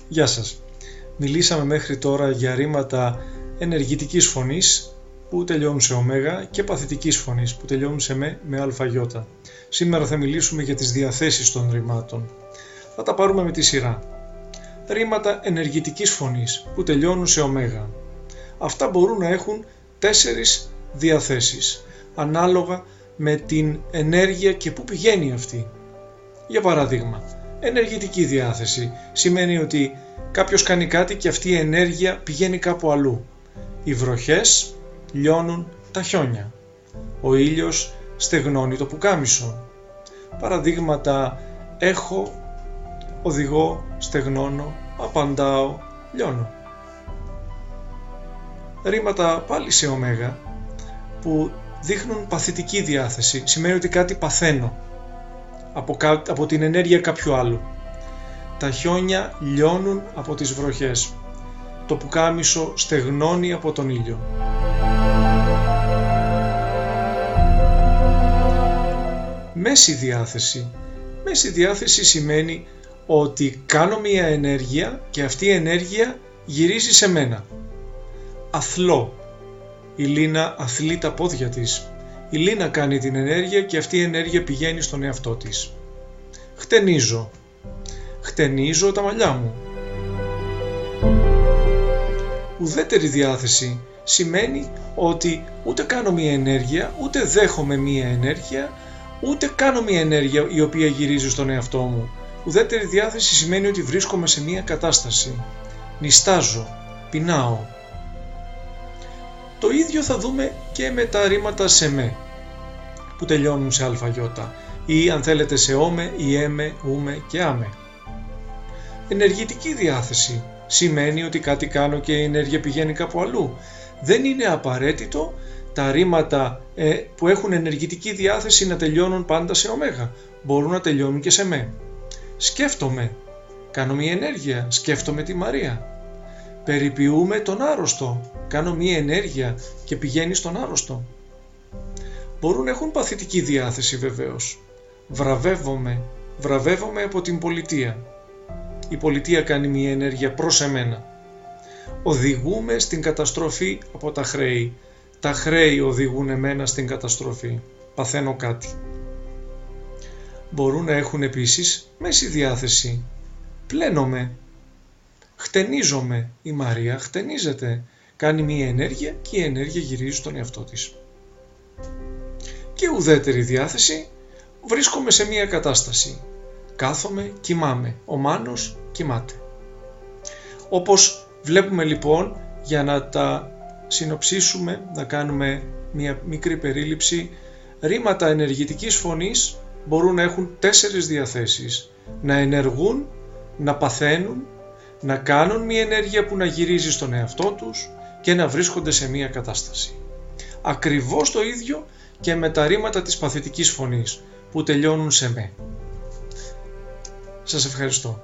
Γεια σας. Μιλήσαμε μέχρι τώρα για ρήματα ενεργητικής φωνής που τελειώνουν σε ω και παθητικής φωνής που τελειώνουν σε με αλφαγιώτα. Σήμερα θα μιλήσουμε για τις διαθέσεις των ρημάτων. Θα τα πάρουμε με τη σειρά. Ρήματα ενεργητικής φωνής που τελειώνουν σε ω. Αυτά μπορούν να έχουν 4 διαθέσεις, ανάλογα με την ενέργεια και πού πηγαίνει αυτή. Για παράδειγμα, ενεργητική διάθεση σημαίνει ότι κάποιος κάνει κάτι και αυτή η ενέργεια πηγαίνει κάπου αλλού. Οι βροχές λιώνουν τα χιόνια. Ο ήλιος στεγνώνει το πουκάμισο. Παραδείγματα: έχω, οδηγώ, στεγνώνω, απαντάω, λιώνω. Ρήματα πάλι σε ω που δείχνουν παθητική διάθεση. Σημαίνει ότι κάτι παθαίνω από την ενέργεια κάποιου άλλου. Τα χιόνια λιώνουν από τις βροχές. Το πουκάμισο στεγνώνει από τον ήλιο. Μέση διάθεση. Μέση διάθεση σημαίνει ότι κάνω μία ενέργεια και αυτή η ενέργεια γυρίζει σε μένα. Αθλώ. Η Λίνα αθλεί τα πόδια της. Η Λίνα κάνει την ενέργεια και αυτή η ενέργεια πηγαίνει στον εαυτό της. Χτενίζω. Χτενίζω τα μαλλιά μου. Ουδέτερη διάθεση σημαίνει ότι ούτε κάνω μία ενέργεια, ούτε δέχομαι μία ενέργεια, ούτε κάνω μία ενέργεια η οποία γυρίζει στον εαυτό μου. Ουδέτερη διάθεση σημαίνει ότι βρίσκομαι σε μία κατάσταση. Νηστάζω, πεινάω. Το ίδιο θα δούμε και με τα ρήματα σε με, που τελειώνουν σε αλφαγιώτα, ή αν θέλετε σε όμε, ή έμε, ούμε και άμε. Ενεργητική διάθεση σημαίνει ότι κάτι κάνω και η ενέργεια πηγαίνει κάπου αλλού. Δεν είναι απαραίτητο τα ρήματα που έχουν ενεργητική διάθεση να τελειώνουν πάντα σε ω. Μπορούν να τελειώνουν και σε με. Σκέφτομαι, κάνω μια ενέργεια, σκέφτομαι τη Μαρία. Περιποιούμε τον άρρωστο, κάνω μια ενέργεια και πηγαίνει στον άρρωστο. Μπορούν να έχουν παθητική διάθεση βεβαίως. Βραβεύομαι από την πολιτεία. Η πολιτεία κάνει μια ενέργεια προς εμένα. Οδηγούμε στην καταστροφή από τα χρέη. Τα χρέη οδηγούν εμένα στην καταστροφή. Παθαίνω κάτι. Μπορούν να έχουν επίσης μέση διάθεση. Πλένομαι. Χτενίζομαι. Η Μαρία χτενίζεται. Κάνει μια ενέργεια και η ενέργεια γυρίζει στον εαυτό της. Και ουδέτερη διάθεση. Βρίσκομαι σε μια κατάσταση. Κάθομαι, κοιμάμαι. Ο Μάνος κοιμάται. Όπως βλέπουμε λοιπόν, για να τα συνοψίσουμε, να κάνουμε μια μικρή περίληψη, ρήματα ενεργητικής φωνής μπορούν να έχουν 4 διαθέσεις. Να ενεργούν, να παθαίνουν, να κάνουν μια ενέργεια που να γυρίζει στον εαυτό τους και να βρίσκονται σε μια κατάσταση. Ακριβώς το ίδιο και με τα ρήματα της παθητικής φωνής που τελειώνουν σε με. Σας ευχαριστώ.